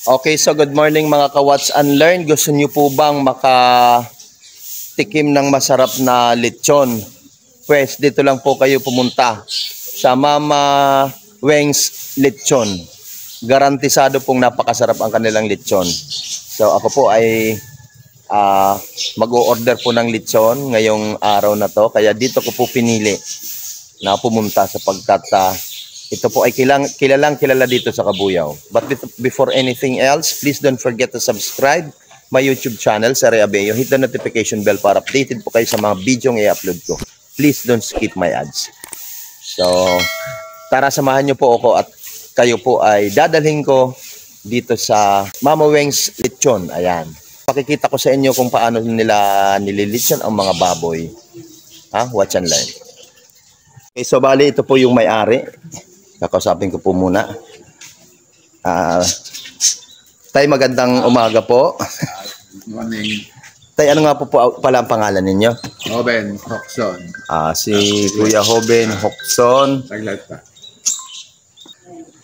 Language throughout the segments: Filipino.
Okay, so good morning mga ka-Watch and Learn. Gusto niyo po bang makatikim ng masarap na lechon? Pues dito lang po kayo pumunta sa Mama Weng's Lechon. Garantisado pong napakasarap ang kanilang lechon. So ako po ay mag-o-order po ng lechon ngayong araw na to. Kaya dito ko po pinili na pumunta sapagkat ito po ay kilala dito sa Cabuyao. But before anything else, please don't forget to subscribe my YouTube channel, Sari Abeo. Hit the notification bell para updated po kayo sa mga videong i-upload ko. Please don't skip my ads. So, tara samahan niyo po ako at kayo po ay dadalhin ko dito sa Mama Weng's Lechon. Ayan. Pakikita ko sa inyo kung paano nila nililechon ang mga baboy. Watch and learn. Okay, so bali ito po yung may-ari. Kakausapin ko po muna. Tay, magandang umaga po. Good morning. Tay, ano nga po pala ang pangalan ninyo? Hoben Hokson. Si Kuya Hoben Hokson. Taglag pa.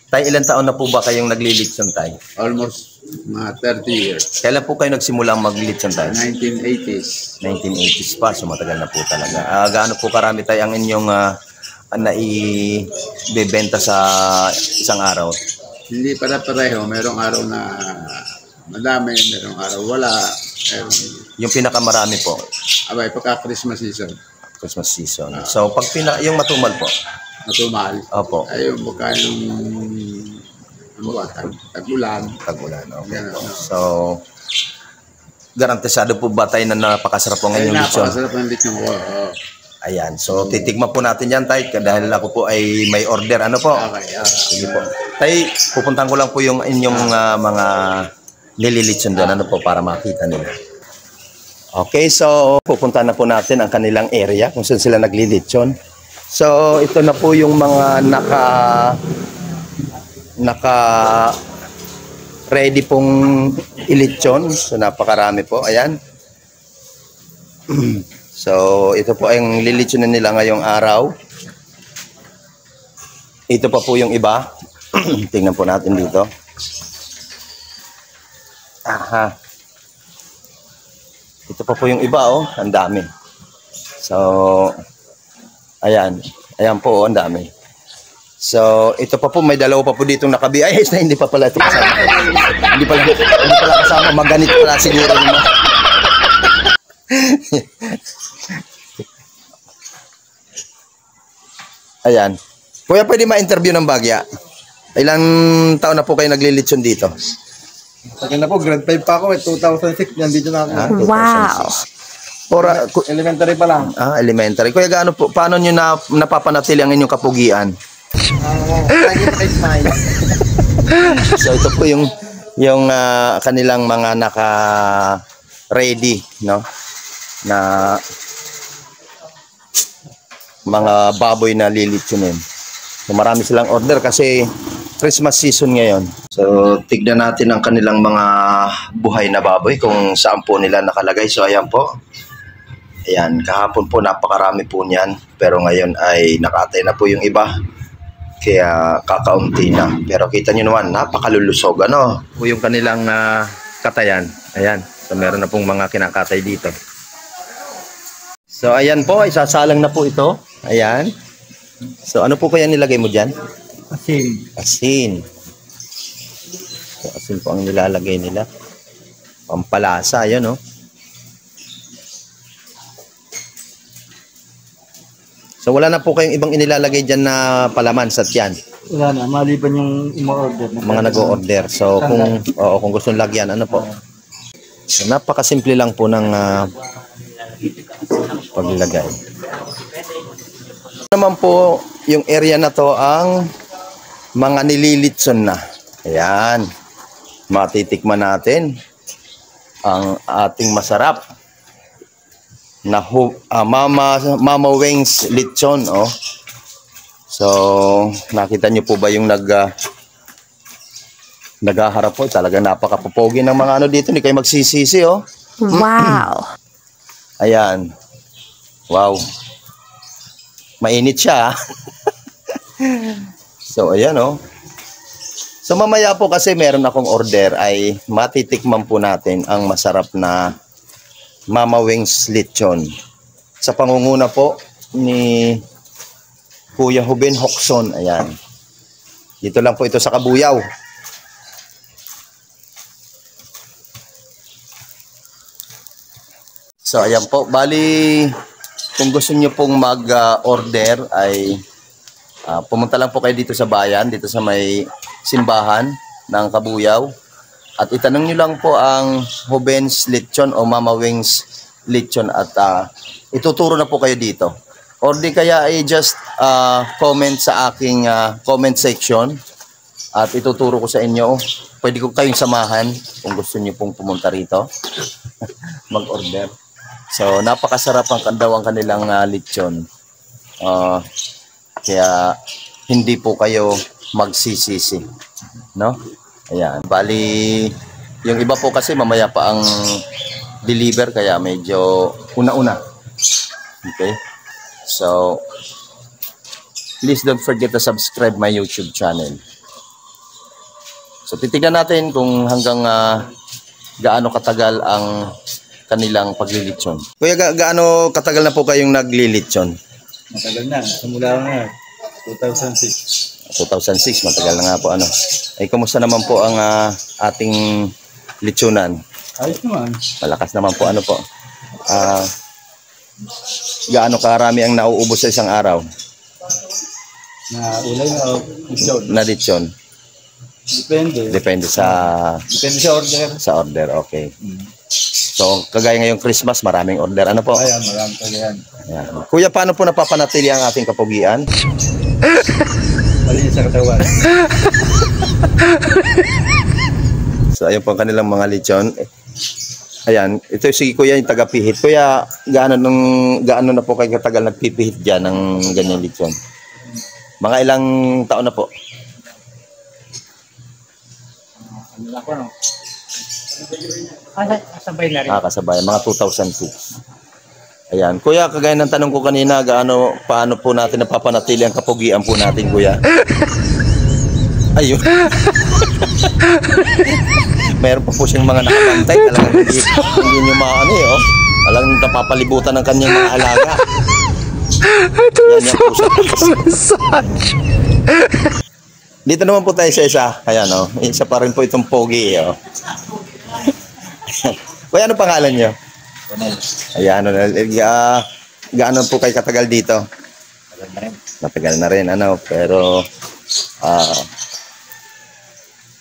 Tay, ilang taon na po ba kayong naglilitson, Tay? Almost mga 30 years. Kailan po kayo nagsimulang maglitson, Tay? 1980s. 1980s pa, so matagal na po talaga. Gaano po karami, Tay, ang inyong naibebenta sa isang araw? Hindi pareho. Merong araw na madami, merong araw wala. Yung pinakamarami po? Abay, pagka Christmas season. Christmas season. So, pag yung matumal po? Matumal. Opo. Ayun, baka yung tag-ulan. Tag-ulan, okay. Yan, So, garantisado po ba tayo na napakasarap po ngayon yung lechon? Napakasarap ng lechon ko. Ayan. So, titigman po natin yan, Tay. Dahil ako po ay may order. Ano po? Okay. Sige po. Tay, pupuntahan ko lang po yung inyong mga nililechon doon. Ano po, para makita nila. Okay, so pupuntahan na po natin ang kanilang area kung saan sila naglilechon. So, ito na po yung mga naka ready pong ilechon. So, napakarami po. Ayan. So, ito po ang lilechon na nila ngayong araw. Ito pa po yung iba. Tingnan po natin dito. Aha. Ito pa po yung iba, oh. Ang dami. So, ayan. Ayan po, oh. Ang dami. So, ito pa po. May dalawa pa po ditong nakabi. Ay, na hindi pa pala ito kasama. hindi pala kasama. Maganit pala siguro naman. Ayan. Kuya, pwede ma-interview ng Bagya? Ilang taon na po kayo naglilechon dito? Sakin na po, grade 5 pa ako. 2006, nandito na ako. Wow. Elementary pa lang. Elementary. Kuya, paano nyo napapanatili ang inyong kapugian? So, ito po yung kanilang mga naka-ready, no? Na mga baboy na lilitsunin. So, marami silang order kasi Christmas season ngayon. So, tignan natin ang kanilang mga buhay na baboy kung saan po nila nakalagay. So, ayan po. Ayan, kahapon po napakarami po niyan. Pero ngayon ay nakatay na po yung iba. Kaya kakaunti na. Pero kita nyo naman, napakalulusog. Ano? Po yung kanilang katayan. Ayan. So, meron na pong mga kinakatay dito. So, ayan po. Isasalang na po ito. Ayan. So, ano po kaya nilagay mo dyan? Asin. Asin. So, asin po ang nilalagay nila. Pampalasa, yan, no? So, wala na po kayong ibang inilalagay dyan na palaman sa tiyan? Wala na, maliban yung umorder. Mga nag-o-order. So, kung gusto nyo lagyan, ano po? So, napakasimple lang po ng paglagay. Naman po, yung area na to ang mga nililitson na. Ayan. Matitikman natin ang ating masarap na Mama Weng's Lechon, oh. So, nakita niyo po ba yung naghaharap po? Talagang napakapopogi ng mga ano dito. Hindi kayo magsisisi, oh. Wow. Ayan. Wow. Mainit siya. So, ayan, oh. So, So mamaya po kasi meron akong order ay matitikman po natin ang masarap na Mama Wings lechon. Sa pangunguna po ni Kuya Ruben Hocson. Ayan. Dito lang po ito sa Kabuyaw. So ayan po. Bali, kung gusto nyo pong mag-order ay pumunta lang po kayo dito sa bayan, dito sa may simbahan ng Kabuyaw. At itanong nyo lang po ang Ruben's Lechon o Mama Wings Lechon at ituturo na po kayo dito. Or di kaya ay just comment sa aking comment section at ituturo ko sa inyo. Pwede ko kayong samahan kung gusto nyo pong pumunta rito mag-order. So napakasarap ang kanilang lechon. Kaya hindi po kayo magsisisi, no? Ayan, bali yung iba po kasi mamaya pa ang deliver kaya medyo una-una. Okay? So please don't forget to subscribe my YouTube channel. So titignan natin kung hanggang gaano katagal ang kanilang paglilitsyon. Kuya, gaano katagal na po kayong naglilitsyon? Matagal na. Simula na 2006. 2006, matagal na nga po ano. Eh, kumusta naman po ang ating litsunan? Ayos naman. Malakas naman po ano po. Gaano karami ang nauubos sa isang araw? Na ulay na lechon. Na lechon? Depende. Depende sa order. Sa order, okay. So, kagaya ngayong Christmas, maraming order. Ano po? Ayan, marami pa yan. Ayan. Kuya, paano po napapanatili ang ating kapugian? Malinis sa katawan. So, ayun po ang kanilang mga lechon. Ayan, ito si Kuya yung taga-pihit. Kuya, gaano na po kayo katagal nagpipihit dyan ng ganyan lechon? Mga ilang taon na po? Ano ako, no? Kasabay na rin. Kasabay. Mga 2006. Ayan. Kuya, kagaya ng tanong ko kanina, paano po natin napapanatili ang kapugian po natin, Kuya? Ayun. Meron pa po siyang mga nakabantay. Talagang hindi nyo maano eh, oh. Talagang napapalibutan ng kanyang mga alaga. Yan po siya. Dito naman po tayo sa isa. Ayan, oh. Isa pa rin po itong pogi, oh. Kuya, ano pangalan nyo? Ayan, gaano po kayo katagal dito? Matagal na rin, ano, pero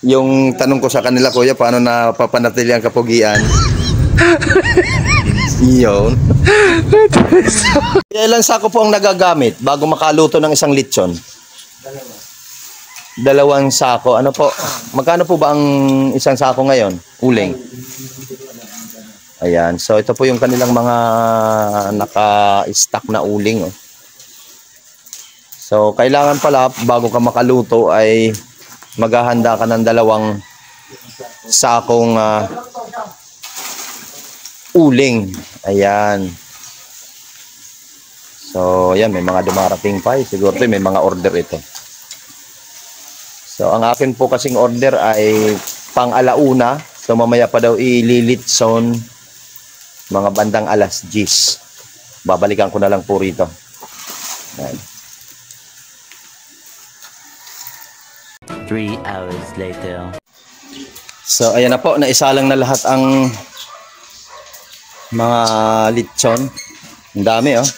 yung tanong ko sa kanila, Kuya, paano napapanatili ang kapugian? Yun. Ilang sako po ang nagagamit bago makaluto ng isang lechon? 2 sako. Ano po? Magkano po ba ang isang sako ngayon? Uling. Ayan. So, ito po yung kanilang mga naka-stack na uling. Oh. So, kailangan pala, bago ka makaluto, ay maghahanda ka ng 2 sakong uling. Ayan. So, ayan. May mga dumarating pa. Siguro may mga order ito. So, ang akin po kasing order ay pang-alauna. So, mamaya pa daw ililitson mga bandang 10:00. Babalikan ko na lang po rito. Ayan. 3 hours later. So, ayan na po. Naisalang na lahat ang mga lechon. Ang dami, oh.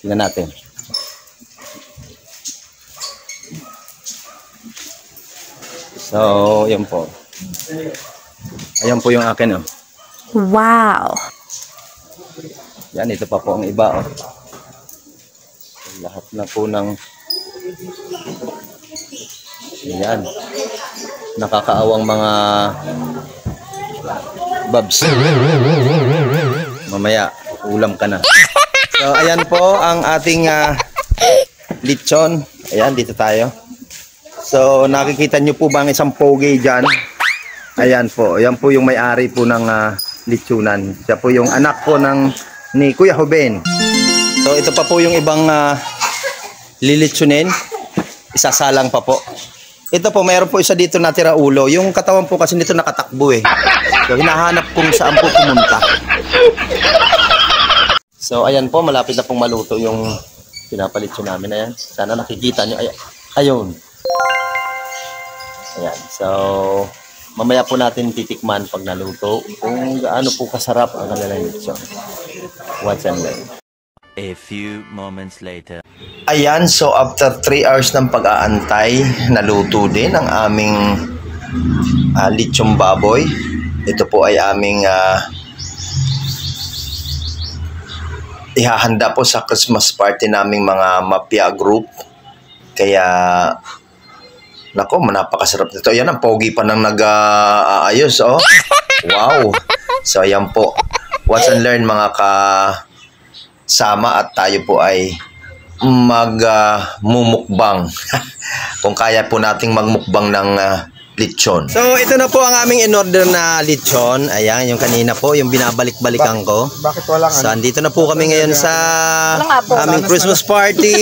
Tingnan natin. So, yan po. Ayan po yung akin, oh. Wow! Yan, ito pa po ang iba, oh. Lahat na po ng... Ayan. Nakakaawang mga... babs. Mamaya, ulam ka na. So, ayan po ang ating lechon. Ayan, dito tayo. So, nakikita nyo po ba ang isang pogi dyan? Ayan po. Ayan po yung may-ari po ng lechonan. Siya po yung anak po ni Kuya Ruben. So, ito pa po yung ibang lilitsunin. isasalang pa po. Ito po, mayroon po isa dito natira ulo. Yung katawan po kasi nito nakatakbo eh. So, hinahanap kung saan po pumunta. So, ayan po, malapit na pong maluto yung pinapalit yun namin. Ayan. Sana nakikita nyo. Ayun. Ayan. So, mamaya po natin titikman pag naluto kung gaano po kasarap ang kanilang lechon. Watch and learn. A few moments later. Ayan, so after 3 hours ng pag-aantay, naluto din ang aming lechong baboy. Ito po ay aming ihahanda po sa Christmas party naming mga mafia group. Kaya, nako, napakasarap nito. Ayan, ang pogi pa nang nag-aayos, oh. Wow. So, ayan po. Watch and learn mga sama at tayo po ay mumukbang. Kung kaya po nating magmukbang ng lechon. So, ito na po ang aming in-order na lechon. Ayan, yung kanina po, yung binabalik-balikan ko. Bakit walang So, andito na po kami ngayon sa aming Christmas party.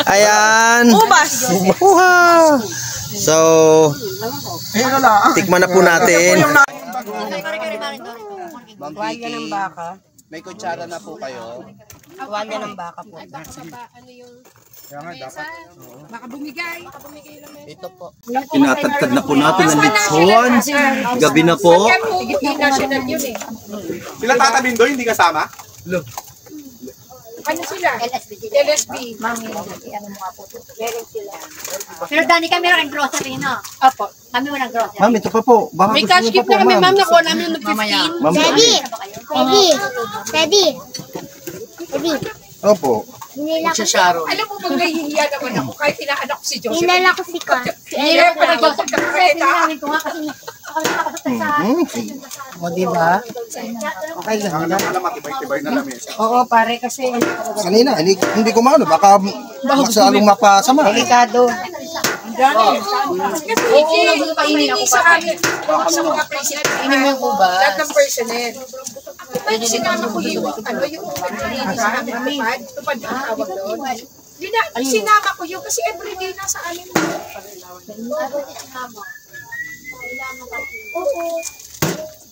Ayan. Uha! So, tikman na po natin. Tuwalya ng baka. May kutsara na po kayo. Tuwalya ng baka po. Baka bumigay. Ito po. Tinatagtad na po natin ang lechon. Gabi na po. National yun eh. Sila tatabing doon, hindi kasama? Ano sila? LSB. Mami, ano mga po ito. Meron sila. Pero Dani, kami lang grocery, no? Opo. Kami walang grocery. Ma'am, ito pa po. Baka May gusto cash niyo gift pa po, na kami, ma'am. ma'am. Nakuha namin ng 15. Ma'am, Daddy! Daddy! Daddy! Daddy! Opo. Hinila ko si Alam mo bang nahihiya naman ako kahit tinaanak ko si Joseph. Hinila ko si Ka. Si Hirap Ella pa ng ko. Joseph na kareta. Namin ko nga kasi ako nakakasakta sa... O, diba? Okay lang. Ang alam matibay-tibay na lamesa. Oo, pare, kasi Kanina, hindi ko maano. Baka magsalong mapasama. delikado. Kasi hindi sa amin. Sa mga president. Ini mo yung kuba. Lahat ng personnel. Diba sinama ko yung yung sa amin tupad ang tawag doon. Sinama ko yung kasi everyday nasa amin. Oo.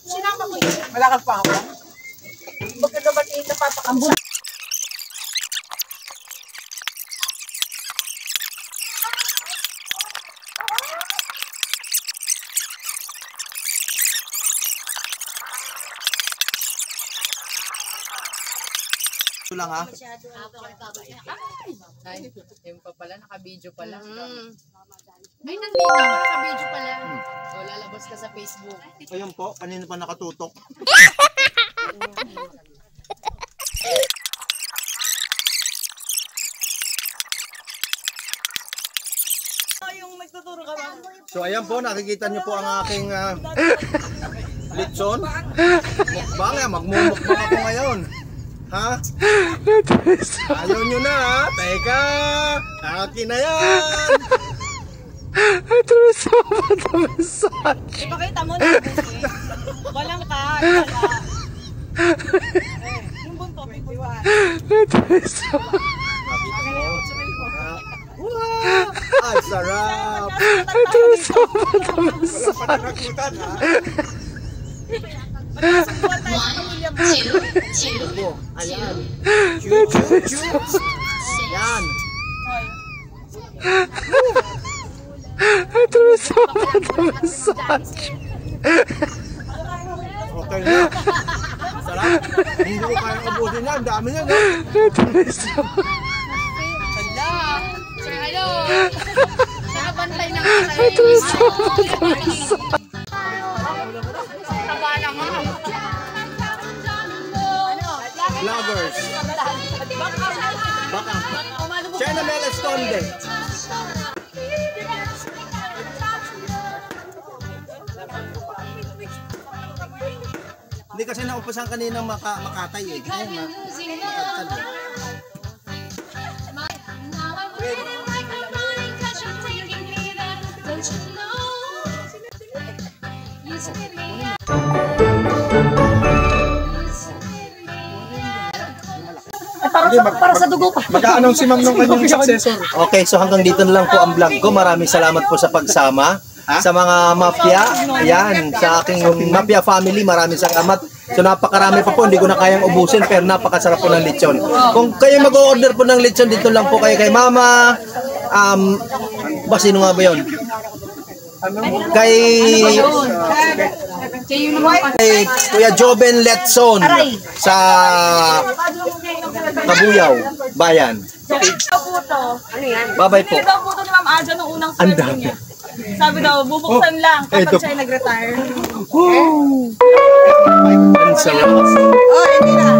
Sinama ko yun. Malakad pa ako. Baga naman napapakambulan. Ito lang ha. Ay, yung pa pala, naka-video pala. Ay, nandito. Naka-video pala. O, lalabas ka sa Facebook. Ayun po, kanina pa nakatutok. So ayan po, nakikita niyo po ang aking lechon. Mukbang yan, magmumukbang ako ngayon. Ha? Ayaw nyo na ha? Teka! Akin na yan! Ipakita mo na yung buti. Walang ka. Yung bunto, may buwan. Ay, sarap! Ayan. Ayan. Okay na. Sarap. Hindi ko kaya ubusin yan. Dami yan. Sir, hello. Nakabantay na nga sa Vloggers. Baka. China Mel Esconde. Hindi kasi naupasan kaninang makatay eh. Ayun, makatay. Para sa dugo pa. Mag-a-announce si ma'am ng kanyang successor. Okay, so hanggang dito na lang po ang vlog ko. Maraming salamat po sa pagsama. Sa mga mafia, ayan, sa aking mafia family, maraming salamat. So napakarami pa po, hindi ko na kayang ubusin, pero napakasarap po ng lechon. Kung kayo mag-order po ng lechon, dito lang po kayo kay Mama. Sino nga ba yun? Kay Kuya Joben Letson sa Kabuyaw, Bayan. Bye-bye po. Daw po ito ni Ma'am Aja nung unang Ang sweldo dami. niya. Sabi daw, bubuksan lang kapag Ito. siya nag-retire. Ang sarap. Oh, hindi na.